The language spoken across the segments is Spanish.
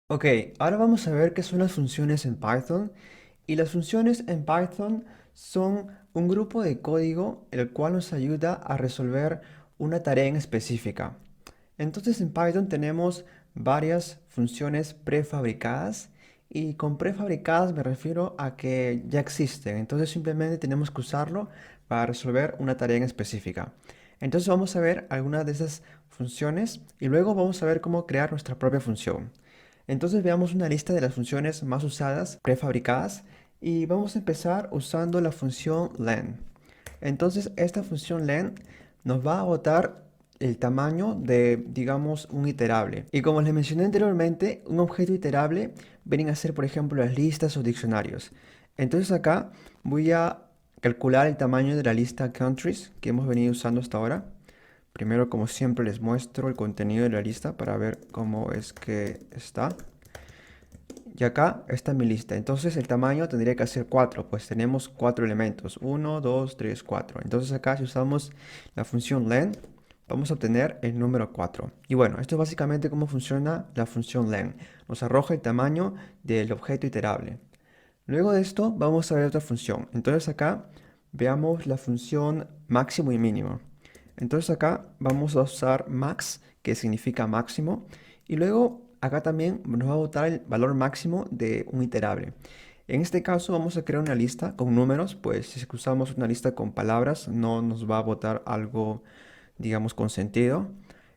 Ok, ahora vamos a ver qué son las funciones en Python. Y las funciones en Python son un grupo de código el cual nos ayuda a resolver una tarea en específica. Entonces en Python tenemos varias funciones prefabricadas y con prefabricadas me refiero a que ya existen. Entonces simplemente tenemos que usarlo para resolver una tarea en específica. Entonces vamos a ver algunas de esas funciones y luego vamos a ver cómo crear nuestra propia función. Entonces veamos una lista de las funciones más usadas, prefabricadas, y vamos a empezar usando la función len. Entonces esta función len nos va a botar el tamaño de, digamos, un iterable. Y como les mencioné anteriormente, un objeto iterable vienen a ser, por ejemplo, las listas o diccionarios. Entonces acá voy a calcular el tamaño de la lista countries que hemos venido usando hasta ahora. Primero, como siempre, les muestro el contenido de la lista para ver cómo es que está. Y acá está mi lista. Entonces el tamaño tendría que ser 4, pues tenemos 4 elementos. Uno, 2, 3, 4. Entonces acá si usamos la función len, vamos a obtener el número 4. Y bueno, esto es básicamente cómo funciona la función len. Nos arroja el tamaño del objeto iterable. Luego de esto vamos a ver otra función. Entonces acá veamos la función máximo y mínimo. Entonces acá vamos a usar max, que significa máximo. Y luego acá también nos va a botar el valor máximo de un iterable. En este caso vamos a crear una lista con números, pues si usamos una lista con palabras no nos va a botar algo, digamos, con sentido.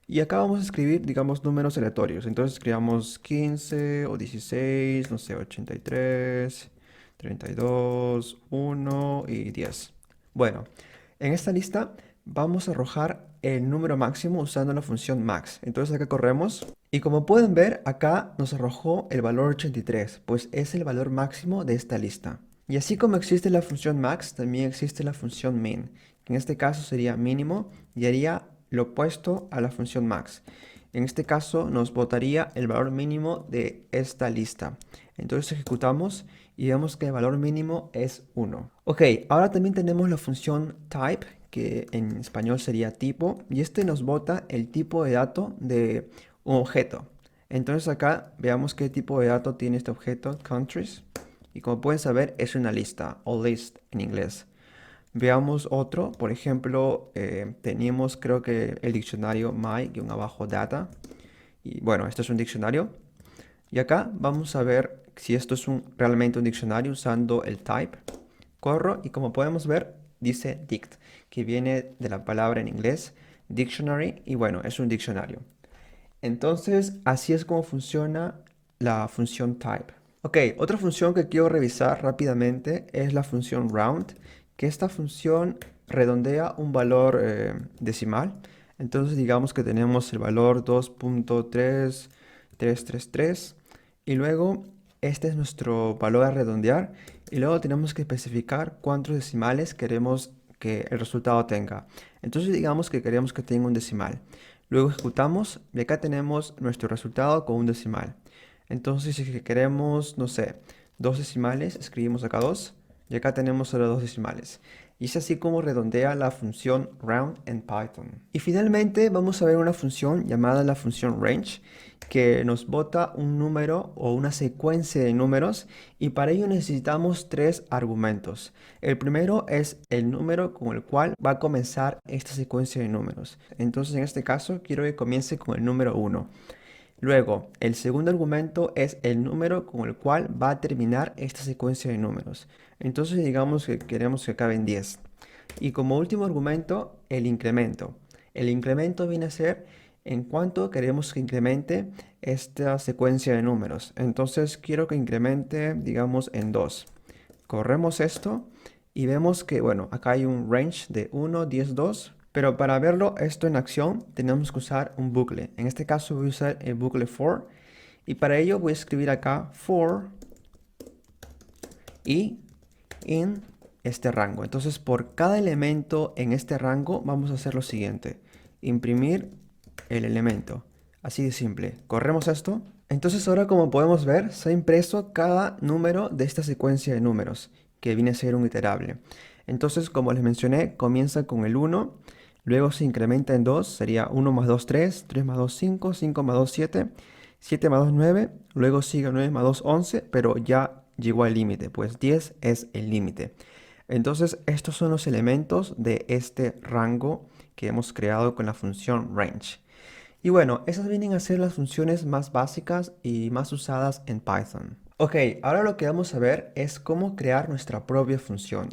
Y acá vamos a escribir, digamos, números aleatorios. Entonces escribamos 15 o 16, no sé, 83, 32, 1 y 10. Bueno, en esta lista vamos a arrojar el número máximo usando la función max. Entonces acá corremos y como pueden ver acá nos arrojó el valor 83, pues es el valor máximo de esta lista. Y así como existe la función max, también existe la función min, que en este caso sería mínimo y haría lo opuesto a la función max. En este caso nos botaría el valor mínimo de esta lista. Entonces ejecutamos y vemos que el valor mínimo es 1. Ok, ahora también tenemos la función type, que en español sería tipo, y este nos bota el tipo de dato de un objeto. Entonces acá veamos qué tipo de dato tiene este objeto, countries, y como pueden saber es una lista, o list en inglés. Veamos otro, por ejemplo, teníamos creo que el diccionario my-data, y bueno, esto es un diccionario. Y acá vamos a ver si esto es realmente un diccionario usando el type. Corro y como podemos ver dice dict, que viene de la palabra en inglés dictionary y bueno, es un diccionario. Entonces así es como funciona la función type. Ok, otra función que quiero revisar rápidamente es la función round, que esta función redondea un valor decimal. Entonces digamos que tenemos el valor 2.3333 y luego este es nuestro valor a redondear y luego tenemos que especificar cuántos decimales queremos que el resultado tenga. Entonces digamos que queremos que tenga un decimal. Luego ejecutamos y acá tenemos nuestro resultado con un decimal. Entonces si queremos, no sé, dos decimales, escribimos acá 2 y acá tenemos solo dos decimales. Y es así como redondea la función round en Python. Y finalmente vamos a ver una función llamada la función range que nos bota un número o una secuencia de números y para ello necesitamos tres argumentos. El primero es el número con el cual va a comenzar esta secuencia de números. Entonces en este caso quiero que comience con el número 1. Luego, el segundo argumento es el número con el cual va a terminar esta secuencia de números. Entonces digamos que queremos que acabe en 10. Y como último argumento, el incremento. El incremento viene a ser en cuánto queremos que incremente esta secuencia de números. Entonces quiero que incremente, digamos, en 2. Corremos esto y vemos que, bueno, acá hay un range de 1, 10, 2. Pero para verlo esto en acción tenemos que usar un bucle. En este caso voy a usar el bucle for. Y para ello voy a escribir acá for y in este rango. Entonces por cada elemento en este rango vamos a hacer lo siguiente. Imprimir el elemento. Así de simple. Corremos esto. Entonces ahora como podemos ver se ha impreso cada número de esta secuencia de números que viene a ser un iterable. Entonces como les mencioné comienza con el 1. Luego se incrementa en 2, sería 1 más 2, 3, 3 más 2, 5, 5 más 2, 7. 7 más 2, 9, luego sigue 9 más 2, 11, pero ya llegó al límite, pues 10 es el límite. Entonces, estos son los elementos de este rango que hemos creado con la función range. Y bueno, esas vienen a ser las funciones más básicas y más usadas en Python. Ok, ahora lo que vamos a ver es cómo crear nuestra propia función.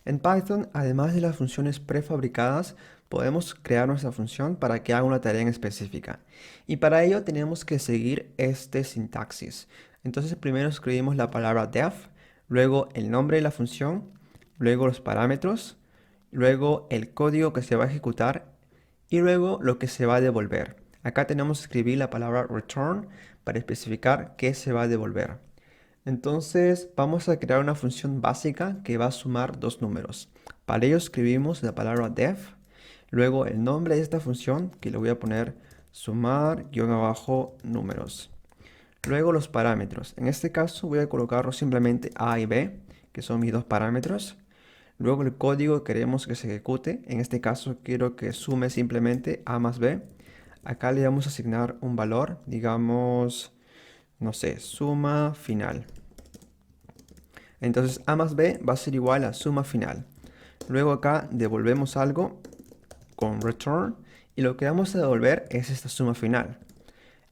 En Python, además de las funciones prefabricadas, podemos crear nuestra función para que haga una tarea en específica. Y para ello tenemos que seguir este sintaxis. Entonces primero escribimos la palabra def, luego el nombre de la función, luego los parámetros, luego el código que se va a ejecutar y luego lo que se va a devolver. Acá tenemos que escribir la palabra return para especificar qué se va a devolver. Entonces vamos a crear una función básica que va a sumar dos números. Para ello escribimos la palabra def, luego el nombre de esta función que le voy a poner sumar-números. Luego los parámetros. En este caso voy a colocarlo simplemente a y b, que son mis dos parámetros. Luego el código que queremos que se ejecute. En este caso quiero que sume simplemente a más b. Acá le vamos a asignar un valor, digamos, no sé, suma final. Entonces a más b va a ser igual a suma final. Luego acá devolvemos algo con return y lo que vamos a devolver es esta suma final.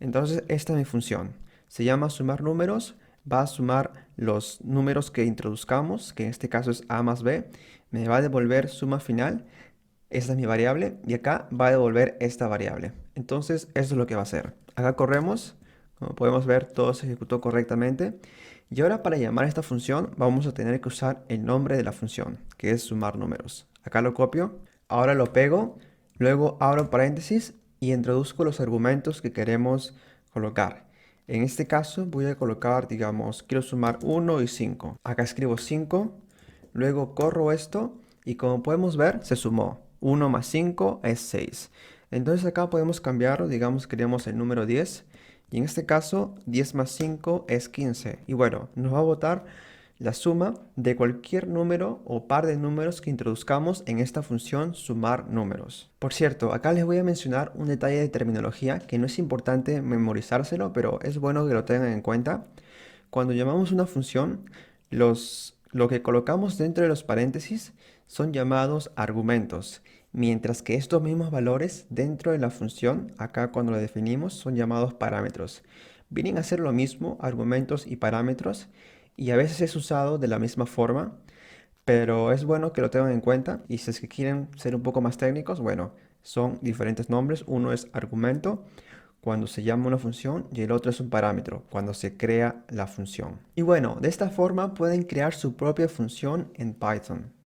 Entonces esta es mi función. Se llama sumar números. Va a sumar los números que introduzcamos, que en este caso es a más b. Me va a devolver suma final. Esta es mi variable y acá va a devolver esta variable. Entonces eso es lo que va a hacer. Acá corremos. Como podemos ver, todo se ejecutó correctamente. Y ahora para llamar a esta función vamos a tener que usar el nombre de la función, que es sumar números. Acá lo copio, ahora lo pego, luego abro paréntesis y introduzco los argumentos que queremos colocar. En este caso voy a colocar, digamos, quiero sumar 1 y 5. Acá escribo 5, luego corro esto y como podemos ver se sumó. 1 más 5 es 6. Entonces acá podemos cambiarlo, digamos queremos el número 10. Y en este caso, 10 más 5 es 15. Y bueno, nos va a botar la suma de cualquier número o par de números que introduzcamos en esta función sumar números. Por cierto, acá les voy a mencionar un detalle de terminología que no es importante memorizárselo, pero es bueno que lo tengan en cuenta. Cuando llamamos una función, lo que colocamos dentro de los paréntesis son llamados argumentos, mientras que estos mismos valores dentro de la función, acá cuando lo definimos, son llamados parámetros. Vienen a ser lo mismo, argumentos y parámetros, y a veces es usado de la misma forma, pero es bueno que lo tengan en cuenta, y si es que quieren ser un poco más técnicos, bueno, son diferentes nombres. Uno es argumento cuando se llama una función y el otro es un parámetro cuando se crea la función. Y bueno, de esta forma pueden crear su propia función en Python.